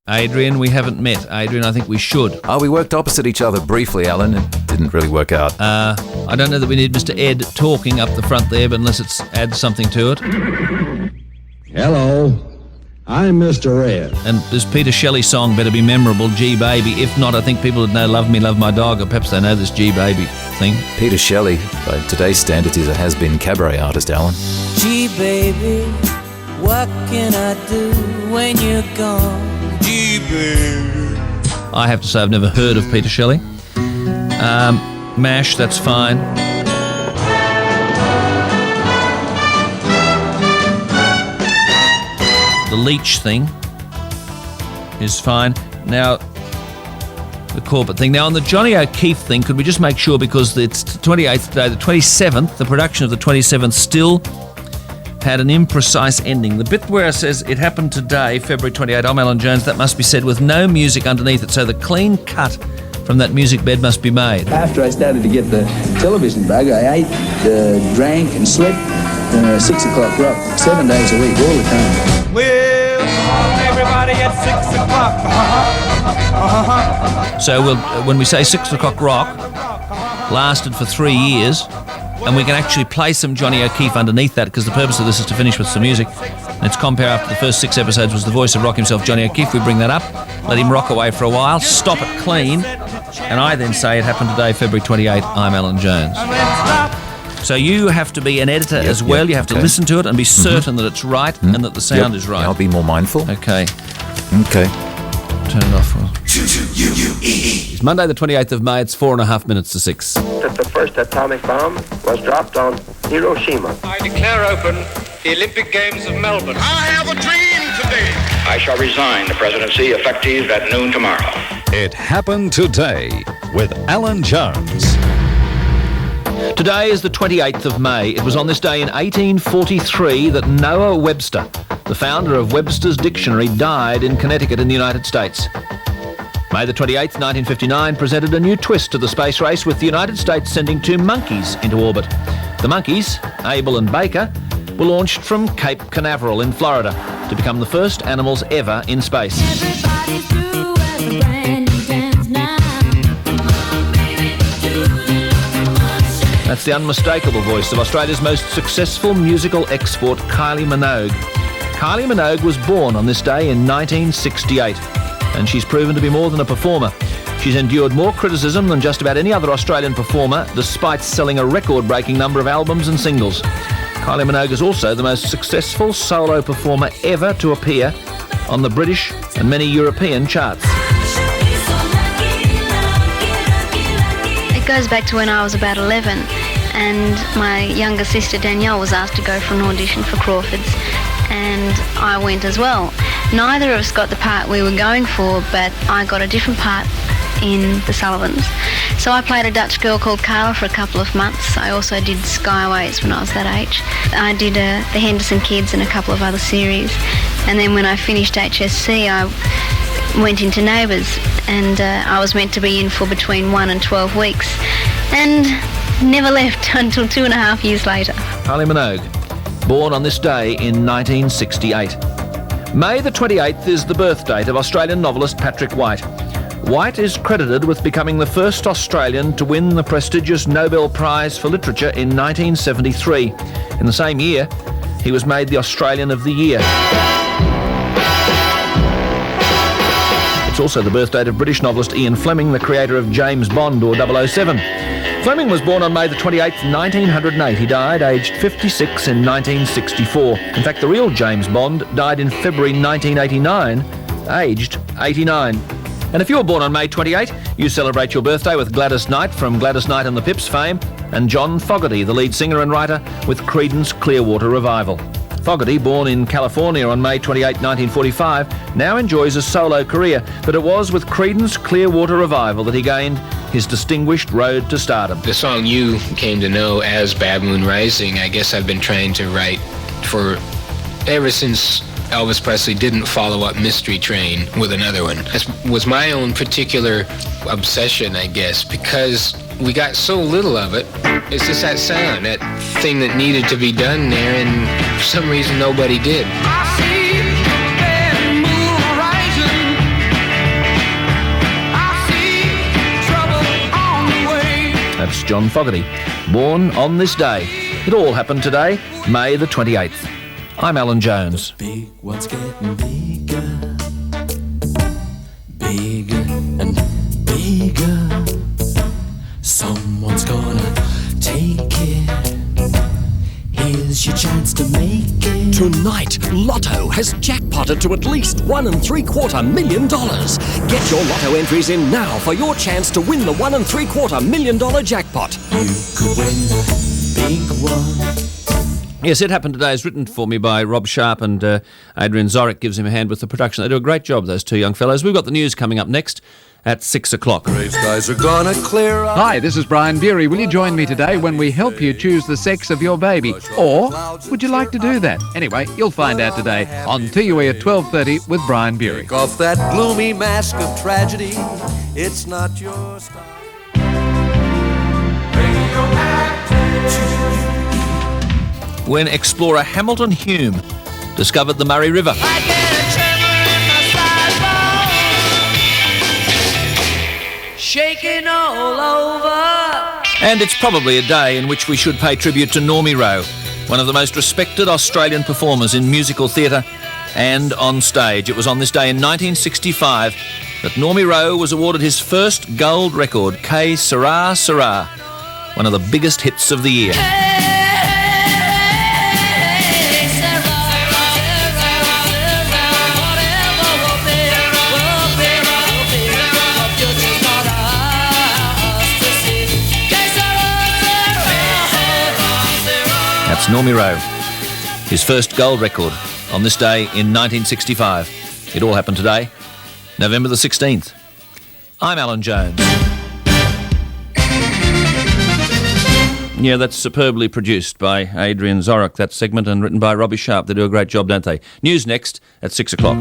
Adrian. We haven't met. Adrian, I think we should. Oh, we worked opposite each other briefly, Alan. It didn't really work out. I don't know that we need Mr. Ed talking up the front there, but unless it adds something to it. Hello, I'm Mr. Ed. And this Peter Shelley song better be memorable, G Baby. If not, I think people would know Love Me, Love My Dog, or perhaps they know this G Baby thing. Peter Shelley, by today's standards, is a has-been cabaret artist, Alan. Gee, baby, what can I do when you're gone? Gee, baby. I have to say I've never heard of Peter Shelley. MASH, that's fine. The Leech thing is fine. Now, the corporate thing. Now, on the Johnny O'Keefe thing, could we just make sure, because it's the 28th today, the 27th, the production of the 27th still had an imprecise ending. The bit where it says it happened today, February 28, I'm Alan Jones, that must be said with no music underneath it, so the clean cut from that music bed must be made. After I started to get the television bug, I ate, drank and slept 6 o'clock rock, 7 days a week, all the time. Well, everybody at 6 o'clock. So when we say 6 o'clock rock, lasted for 3 years, and we can actually play some Johnny O'Keefe underneath that, because the purpose of this is to finish with some music. And it's compare after the first 6 episodes was the voice of rock himself, Johnny O'Keefe. We bring that up, let him rock away for a while, stop it clean, and I then say it happened today, February 28, I'm Alan Jones. So you have to be an editor as well. You have to listen to it and be certain that it's right and that the sound is right. I'll be more mindful. Okay. Okay. Turn it off. It's Monday the 28th of May. It's 4.5 minutes to 6. That the first atomic bomb was dropped on Hiroshima. I declare open the Olympic Games of Melbourne. I have a dream today. I shall resign the presidency effective at noon tomorrow. It happened today with Alan Jones. Today is the 28th of May. It was on this day in 1843 that Noah Webster, the founder of Webster's Dictionary, died in Connecticut in the United States. May the 28th, 1959, presented a new twist to the space race, with the United States sending 2 monkeys into orbit. The monkeys, Abel and Baker, were launched from Cape Canaveral in Florida to become the first animals ever in space. That's the unmistakable voice of Australia's most successful musical export, Kylie Minogue. Kylie Minogue was born on this day in 1968, and she's proven to be more than a performer. She's endured more criticism than just about any other Australian performer, despite selling a record-breaking number of albums and singles. Kylie Minogue is also the most successful solo performer ever to appear on the British and many European charts. It goes back to when I was about 11, and my younger sister Danielle was asked to go for an audition for Crawford's, and I went as well. Neither of us got the part we were going for, but I got a different part in the Sullivans. So I played a Dutch girl called Carla for a couple of months. I also did Skyways when I was that age. I did the Henderson Kids and a couple of other series, and then when I finished HSC I went into Neighbours, and I was meant to be in for between 1 and 12 weeks, and never left until 2.5 years later. Kylie Minogue, born on this day in 1968. May the 28th is the birth date of Australian novelist Patrick White. White is credited with becoming the first Australian to win the prestigious Nobel Prize for Literature in 1973. In the same year, he was made the Australian of the Year. It's also the birth date of British novelist Ian Fleming, the creator of James Bond or 007. Fleming was born on May the 28th, 1908. He died aged 56 in 1964. In fact, the real James Bond died in February 1989, aged 89. And if you were born on May 28, you celebrate your birthday with Gladys Knight from Gladys Knight and the Pips fame, and John Fogerty, the lead singer and writer with Creedence Clearwater Revival. Fogerty, born in California on May 28, 1945, now enjoys a solo career, but it was with Creedence Clearwater Revival that he gained his distinguished road to stardom. The song you came to know as Bad Moon Rising, I guess I've been trying to write for ever since Elvis Presley didn't follow up Mystery Train with another one. That was my own particular obsession, I guess, because we got so little of it. It's just that sound, that thing that needed to be done there, and for some reason nobody did. I see bad moon rising, That's John Fogerty. Born on this day. It all happened today, May the 28th. I'm Alan Jones. Big one's getting bigger, bigger and bigger. Someone's gonna take it. Here's your chance to make it. Tonight, Lotto has jackpotted to at least $1.75 million. Get your Lotto entries in now for your chance to win the $1.75 million jackpot. You could win the big one. Yes, It Happened Today is written for me by Rob Sharp, and Adrian Zorec gives him a hand with the production. They do a great job, those two young fellows. We've got the news coming up next at 6 o'clock. Grey skies are gonna clear up. Hi, this is Brian Bury. Will you join me today when we help you choose the sex of your baby? Or would you like to do that? Anyway, you'll find out today on TUE at 12:30 with Brian Bury. Take off that gloomy mask of tragedy. It's not your style. When explorer Hamilton Hume discovered the Murray River. Shaking all over. And it's probably a day in which we should pay tribute to Normie Rowe, one of the most respected Australian performers in musical theatre and on stage. It was on this day in 1965 that Normie Rowe was awarded his first gold record, Que Sera Sera, one of the biggest hits of the year. That's Normie Rowe, his first gold record on this day in 1965. It all happened today, November the 16th. I'm Alan Jones. Yeah, that's superbly produced by Adrian Zorec, that segment, and written by Robbie Sharp. They do a great job, don't they? News next at 6 o'clock.